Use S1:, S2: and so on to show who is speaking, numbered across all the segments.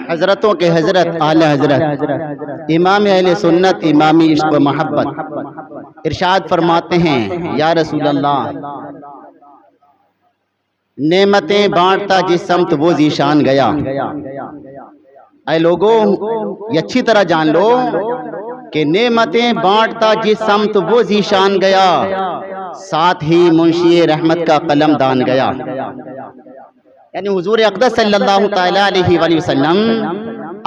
S1: حضرتوں کے حضرت اعلی حضرت امام اہل سنت امام عشق و محبت ارشاد فرماتے ہیں یا رسول اللہ نعمتیں بانٹتا جس سمت وہ ذیشان گیا۔ اے لوگوں یہ اچھی طرح جان لو کہ نعمتیں بانٹتا جس سمت وہ ذیشان گیا، ساتھ ہی منشی رحمت کا قلم دان گیا۔ یعنی حضور اقدس صلی اللہ تعالی علیہ وآلہ وسلم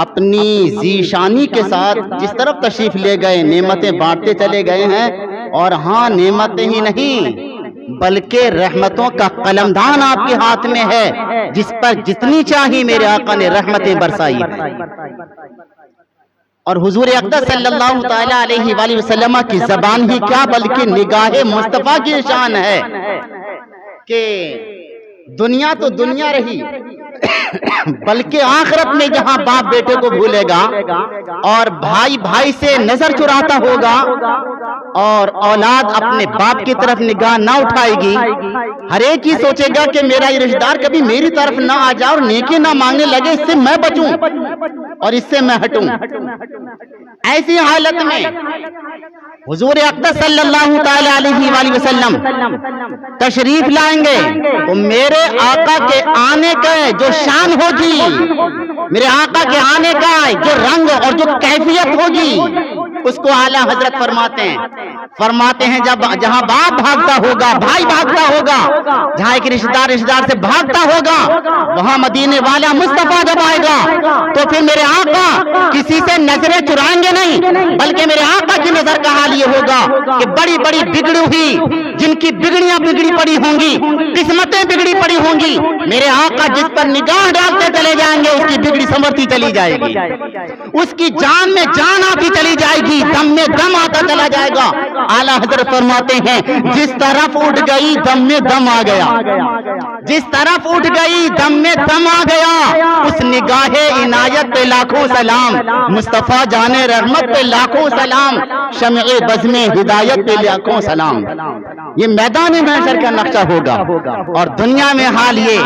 S1: اپنی ذیشانی کے ساتھ جس طرف تشریف لے گئے نعمتیں بانٹتے چلے گئے ہیں، اور ہاں نعمتیں ہی نہیں بلکہ رحمتوں کا قلمدان آپ کے ہاتھ میں ہے، جس پر جتنی چاہی میرے آقا نے رحمتیں برسائی۔ اور حضور اقدس صلی اللہ تعالی علیہ وآلہ وسلم کی زبان ہی کیا بلکہ نگاہ مصطفیٰ کی شان ہے کہ دنیا تو دنیا رہی، بلکہ آخرت میں جہاں باپ بیٹے کو بھولے گا اور بھائی بھائی سے نظر چراتا ہوگا اور اولاد اپنے باپ کی طرف نگاہ نہ اٹھائے گی، ہر ایک ہی سوچے گا کہ میرا یہ رشتہ دار کبھی میری طرف نہ آ جائے اور نیکی نہ مانگنے لگے، اس سے میں بچوں اور اس سے میں ہٹوں۔ ایسی حالت میں حضور اقدس صلی اللہ تعالی علیہ وآلہ وسلم تشریف لائیں گے تو میرے آقا کے آنے کا جو شان ہوگی، میرے آقا کے آنے کا جو رنگ اور جو کیفیت ہوگی، اس کو اعلیٰ حضرت فرماتے ہیں جب جہاں باپ بھاگتا ہوگا، بھائی بھاگتا ہوگا، جہاں ایک رشتہ دار سے بھاگتا ہوگا، وہاں مدینے والا مصطفیٰ جب آئے گا تو پھر میرے آقا کسی سے نظریں چرائیں گے نہیں، بلکہ میرے آقا کی نظر کا حال یہ ہوگا کہ بڑی بڑی بگڑی ہوئی جن کی بگڑیاں بگڑی پڑی ہوں گی، قسمتیں بگڑی پڑی ہوں گی، میرے آقا جس پر نگاہ ڈالتے چلے جائیں گے اس کی بگڑی سنورتی چلی جائے گی، اس کی جان میں جان آتی چلی جائے گی، دم میں دم آتا چلا جائے گا۔ اعلیٰ حضرت فرماتے ہیں جس طرف اٹھ گئی دم میں دم آ گیا، جس طرف اٹھ گئی دم میں دم آ گیا، اس نگاہ عنایت پہ لاکھوں سلام، مصطفیٰ جان رحمت پہ لاکھوں سلام، شمع بزم ہدایت پہ لاکھوں سلام۔ یہ میدان محشر کا نقشہ ہوگا، اور دنیا میں حال یہ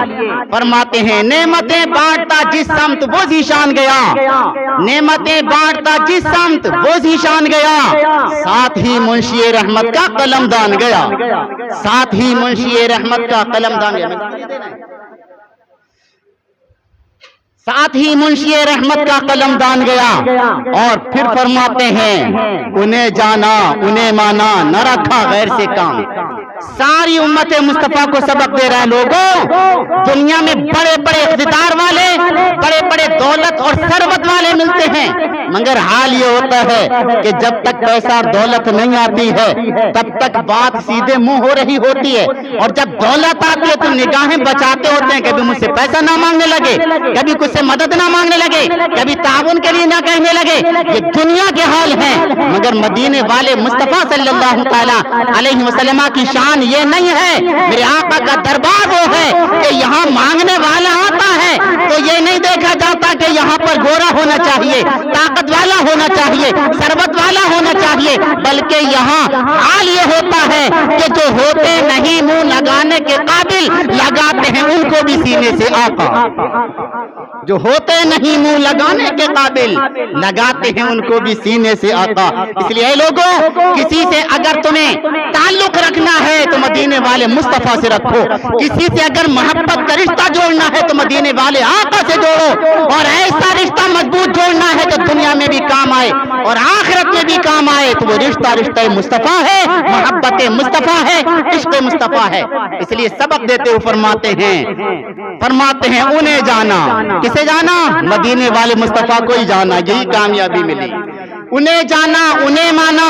S1: فرماتے ہیں نعمتیں بانٹتا جس سمت وہ ذیشان گیا، نعمتیں بانٹتا جس سمت وہ ذیشان گیا، ساتھ ہی منشی رحمت کا قلم دان گیا، ساتھ ہی منشی رحمت کا قلم دان گیا، ساتھ ہی منشی رحمت کا قلم دان گیا۔ اور پھر فرماتے ہیں انہیں جانا انہیں مانا نہ رکھا غیر سے کام۔ ساری امت مصطفیٰ کو سبق دے رہا ہے لوگوں، دنیا میں بڑے بڑے اقتدار والے، بڑے بڑے دولت اور ثروت والے ملتے ہیں، مگر حال یہ ہوتا ہے کہ جب تک پیسہ اور دولت نہیں آتی ہے تب تک بات سیدھے منہ ہو رہی ہوتی ہے، اور جب دولت آتی ہے تو نگاہیں بچاتے ہوتے ہیں، کبھی مجھ سے پیسہ نہ مانگنے لگے، کبھی کچھ سے مدد نہ مانگنے لگے، کبھی تعاون کے لیے نہ کہنے لگے۔ یہ دنیا کے حال ہیں، مگر مدینے والے مصطفیٰ صلی اللہ تعالی علیہ وسلم کی شان یہ نہیں ہے۔ میرے آقا کا دربار وہ ہے کہ یہاں مانگنے والا آتا ہے تو یہ نہیں دیکھا جاتا کہ یہاں پر گورا ہونا چاہیے، طاقت والا ہونا چاہیے، ثروت والا ہونا چاہیے، بلکہ یہاں حال یہ ہوتا ہے کہ جو ہوتے نہیں منہ لگانے کے قابل لگاتے ہیں ان کو بھی سینے سے آقا، جو ہوتے نہیں منہ لگانے کے قابل لگاتے ہیں ان کو بھی سینے سے آقا۔ اس لیے اے لوگوں، کسی سے اگر تمہیں تعلق رکھنا ہے تو مدینے والے مصطفیٰ سے رکھو، کسی سے اگر محبت کا رشتہ جوڑنا ہے تو مدینے والے آقا سے جوڑو، اور ایسا رشتہ مضبوط جوڑنا ہے تو دنیا میں بھی کام آئے اور آخرت میں بھی کام آئے، تو وہ رشتہ مصطفیٰ ہے، محبت مصطفیٰ ہے، عشق مصطفیٰ ہے۔ اس لیے سبق دیتے ہوئے فرماتے ہیں انہیں جانا، کسے جانا؟ مدینے والے مصطفیٰ کو ہی جانا، یہی کامیابی ملی۔ انہیں جانا انہیں مانا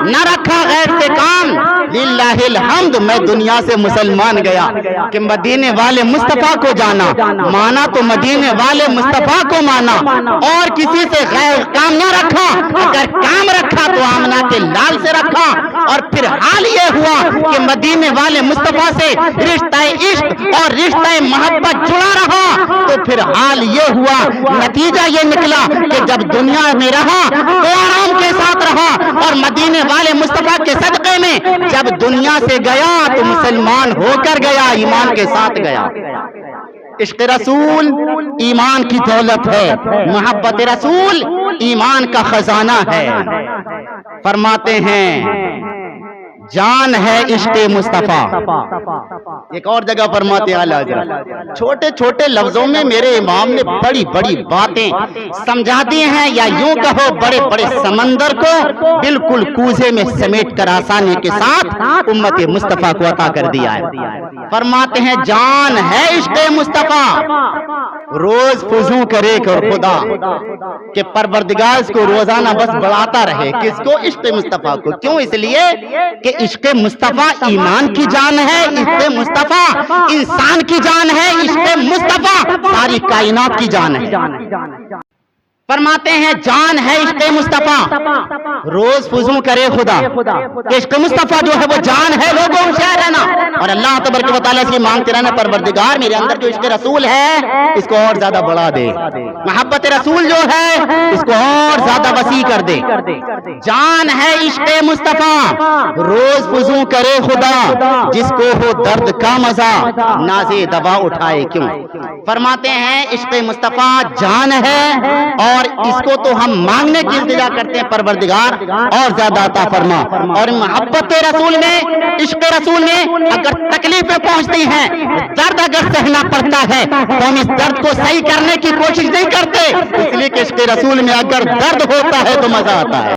S1: نہ رکھا غیر سے کام، للہ الحمد میں دنیا سے مسلمان گیا کہ مدینے والے مصطفیٰ کو جانا، مانا تو مدینے والے مصطفیٰ کو مانا، اور کسی سے غیر کام نہ رکھا، اگر کام رکھا تو آمنہ کے لال سے رکھا، اور پھر حال یہ ہوا کہ مدینے والے مصطفیٰ سے رشتہ عشق اور رشتہ محبت جڑا رہا، تو پھر حال یہ ہوا، نتیجہ یہ نکلا کہ جب دنیا میں رہا تو آرام کے ساتھ رہا، اور مدینے والے مصطفیٰ کے صدقے میں جب دنیا سے گیا تو مسلمان ہو کر گیا، ایمان کے ساتھ گیا۔ عشق رسول ایمان کی دولت ہے، محبت رسول ایمان کا خزانہ ہے۔ فرماتے ہیں جان ہے عشق مصطفیٰ۔ ایک اور جگہ فرماتے ہیں اعلیٰ حضرت، چھوٹے چھوٹے لفظوں میں میرے امام نے بڑی بڑی باتیں سمجھا دی ہیں، یا یوں کہو بڑے بڑے سمندر کو بالکل کوزے میں سمیٹ کر آسانی کے ساتھ امت مصطفیٰ کو عطا کر دیا ہے۔ فرماتے ہیں جان ہے عشق مصطفیٰ، روز فضو کرے کر خدا کہ پروردگار اس کو روزانہ بس بڑھاتا رہے، کس کو؟ عشق مصطفیٰ کو۔ کیوں؟ اس لیے کہ عشق مصطفیٰ ایمان کی جان ہے، عشق مصطفیٰ انسان کی جان ہے، عشق مصطفیٰ ساری کائنات کی جان ہے۔ فرماتے ہیں جان ہے عشق مصطفیٰ، روز فضو کرے خدا کہ عشق مصطفیٰ جو ہے وہ جان ہے، لوگوں ہوشیار رہنا اور اللہ تبارک و تعالیٰ سے مانگتے رہنا پروردگار میرے اندر جو عشق رسول ہے اس کو اور زیادہ بڑھا دے، محبت رسول جو ہے اس کو اور زیادہ وسیع کر دے۔ جان ہے عشق مصطفیٰ، روز فضو کرے خدا جس کو ہو درد کا مزہ نازے دوا اٹھائے کیوں۔ فرماتے ہیں عشق مصطفیٰ جان ہے اور اس کو تو ہم مانگنے کی التجا کرتے ہیں پروردگار اور زیادہ عطا فرما۔ اور محبت رسول میں، عشق رسول میں اگر تکلیفیں پہنچتی ہیں، درد اگر سہنا پڑتا ہے تو ہم اس درد کو صحیح کرنے کی کوشش نہیں کرتے، اس لیے کہ عشق رسول میں اگر درد ہوتا ہے تو مزہ آتا ہے۔